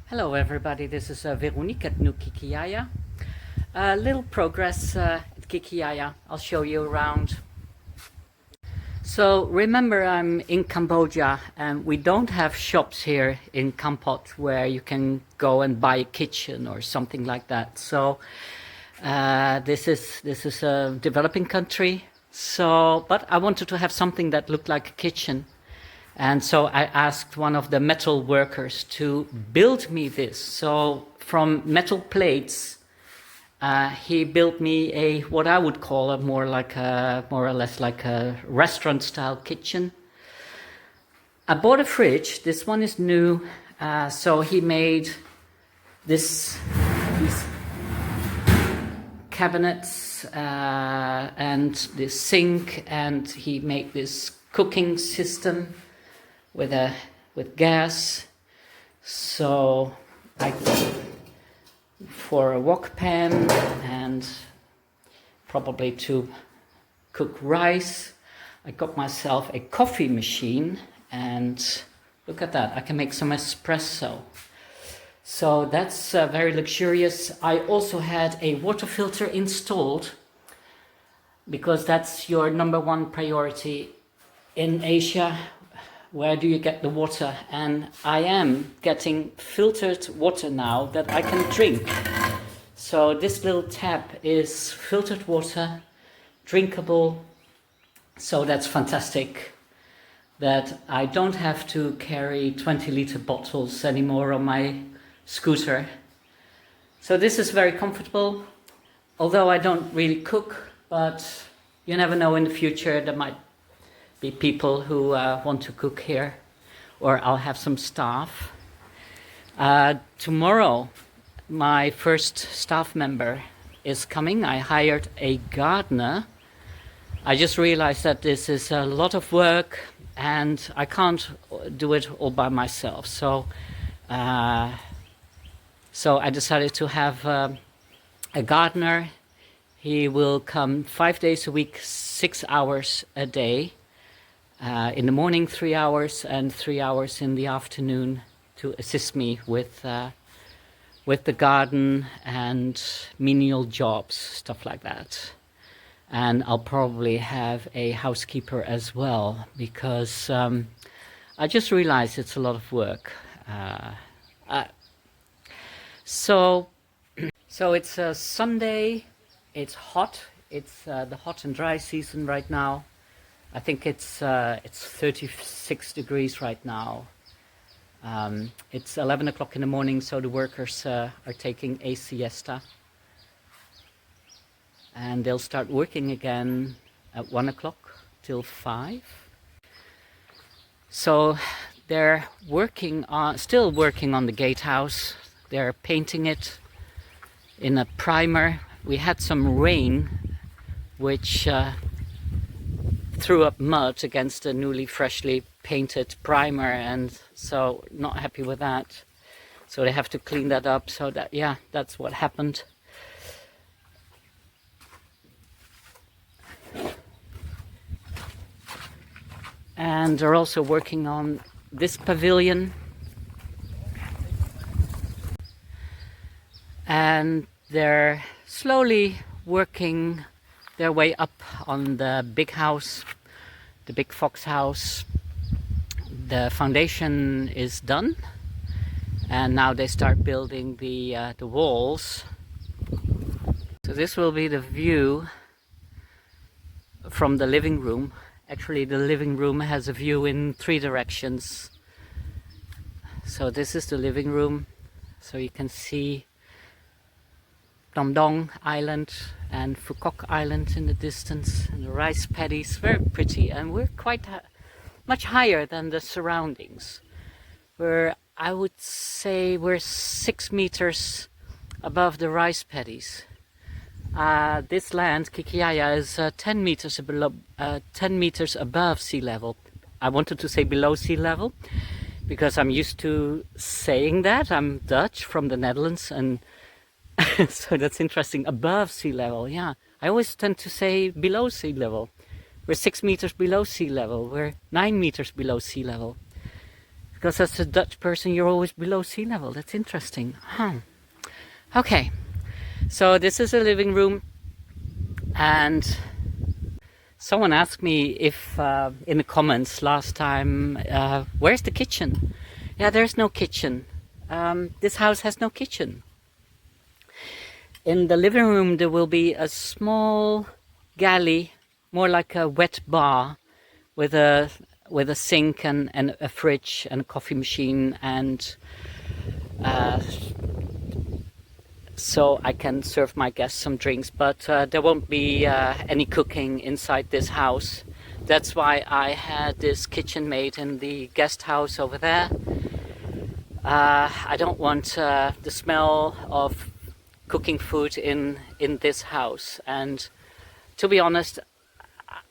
Hello everybody, this is Veronique at New Kikiaya. Little progress at Kikiaya. I'll show you around. So remember, I'm in Cambodia and we don't have shops here in Kampot where you can go and buy a kitchen or something like that. So this is a developing country. But I wanted to have something that looked like a kitchen. And so I asked one of the metal workers to build me this. So from metal plates, he built me what I would call more or less like a restaurant-style kitchen. I bought a fridge. This one is new. So he made these cabinets and this sink, and he made this cooking system with gas, so for a wok pan and probably to cook rice. I got myself a coffee machine, and look at that, I can make some espresso. So that's very luxurious. I also had a water filter installed because that's your number one priority in Asia. Where do you get the water? And I am getting filtered water now that I can drink. So this little tap is filtered water, drinkable. So that's fantastic that I don't have to carry 20-liter bottles anymore on my scooter. So this is very comfortable, although I don't really cook, but you never know, in the future there might be people who want to cook here, or I'll have some staff. Tomorrow, my first staff member is coming. I hired a gardener. I just realized that this is a lot of work and I can't do it all by myself. So I decided to have a gardener. He will come 5 days a week, 6 hours a day. In the morning 3 hours and 3 hours in the afternoon to assist me with the garden and menial jobs, stuff like that. And I'll probably have a housekeeper as well, because I just realized it's a lot of work. So it's a Sunday, it's hot, it's the hot and dry season right now. I think it's 36 degrees right now. It's 11 o'clock in the morning, so the workers are taking a siesta. And they'll start working again at 1 o'clock till 5. So they're still working on the gatehouse. They're painting it in a primer. We had some rain, which threw up mud against the freshly painted primer, and so not happy with that. So they have to clean that up. So that's what happened. And they're also working on this pavilion. And they're slowly working their way up on the big house, the big fox house. The foundation is done, and now they start building the walls. So this will be the view from the living room. Actually, the living room has a view in 3 directions. So this is the living room. So you can see Nam Dong Island and Phu Quoc Island in the distance, and the rice paddies, very pretty. And we're quite much higher than the surroundings. I would say we're 6 meters above the rice paddies. This land, Kikiaya, is 10 meters above sea level. I wanted to say below sea level because I'm used to saying that. I'm Dutch from the Netherlands, and so that's interesting. Above sea level, yeah. I always tend to say below sea level. We're 6 meters below sea level. We're 9 meters below sea level. Because as a Dutch person, you're always below sea level. That's interesting. Huh. Okay, so this is a living room, and someone asked me if in the comments last time, where's the kitchen? Yeah, there's no kitchen. This house has no kitchen. In the living room there will be a small galley, more like a wet bar, with a sink and a fridge and a coffee machine, and so I can serve my guests some drinks, but there won't be any cooking inside this house. That's why I had this kitchen made in the guest house over there. I don't want the smell of cooking food in this house, and to be honest,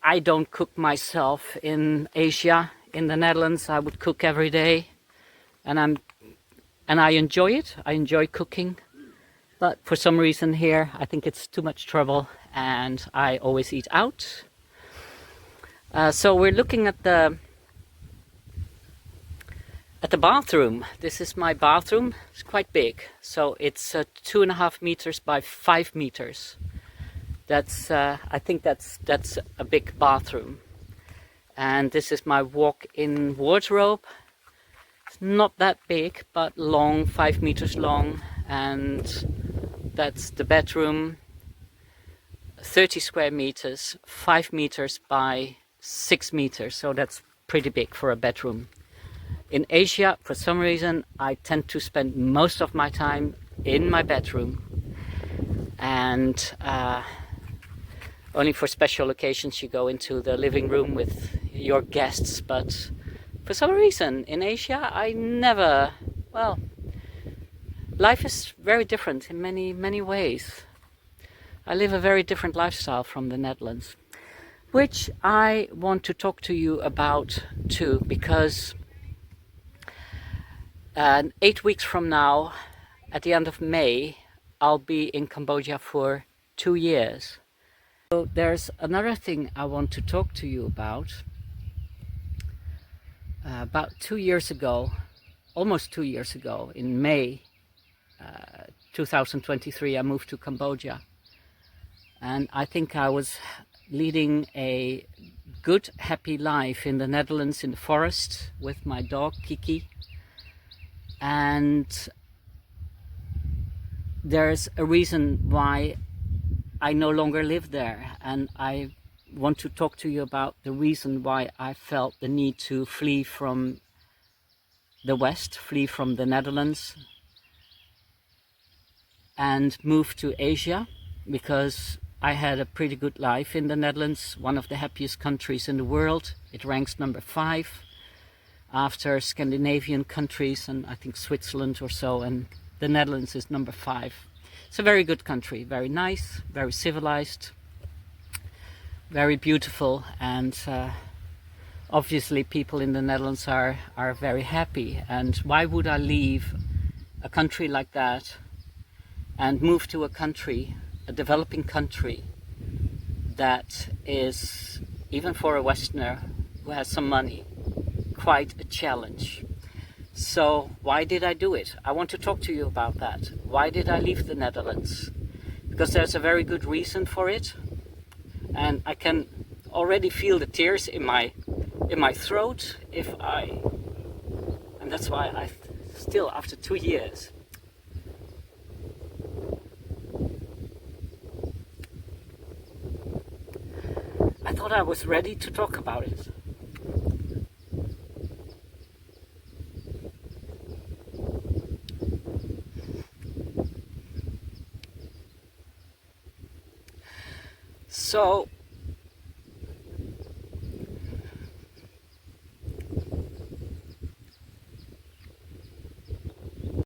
I don't cook myself in Asia. In the Netherlands I would cook every day, and I enjoy it. I enjoy cooking, but for some reason here I think it's too much trouble and I always eat out. So we're looking at the bathroom. This is my bathroom. It's quite big, so it's 2.5 meters by 5 meters. That's I think that's a big bathroom. And this is my walk-in wardrobe. It's not that big, but long, 5 meters long. And that's the bedroom, 30 square meters, 5 meters by 6 meters. So that's pretty big for a bedroom. In Asia, for some reason, I tend to spend most of my time in my bedroom, and only for special occasions you go into the living room with your guests. But for some reason in Asia I never, well, life is very different in many ways. I live a very different lifestyle from the Netherlands, which I want to talk to you about too, because 8 weeks from now, at the end of May, I'll be in Cambodia for 2 years. So there's another thing I want to talk to you about. About 2 years ago, almost 2 years ago, in May 2023, I moved to Cambodia. And I think I was leading a good, happy life in the Netherlands, in the forest, with my dog Kiki. And there's a reason why I no longer live there, and I want to talk to you about the reason why I felt the need to flee from the West, flee from the Netherlands, and move to Asia, because I had a pretty good life in the Netherlands, one of the happiest countries in the world. It ranks number 5 after Scandinavian countries, and I think Switzerland or so, and the Netherlands is number 5. It's a very good country, very nice, very civilized, very beautiful, and obviously people in the Netherlands are very happy. And why would I leave a country like that and move to a country, a developing country, that is, even for a Westerner who has some money, quite a challenge? So why did I do it? I want to talk to you about that. Why did I leave the Netherlands? Because there's a very good reason for it, and I can already feel the tears in my throat and that's why I still, after 2 years, I thought I was ready to talk about it. So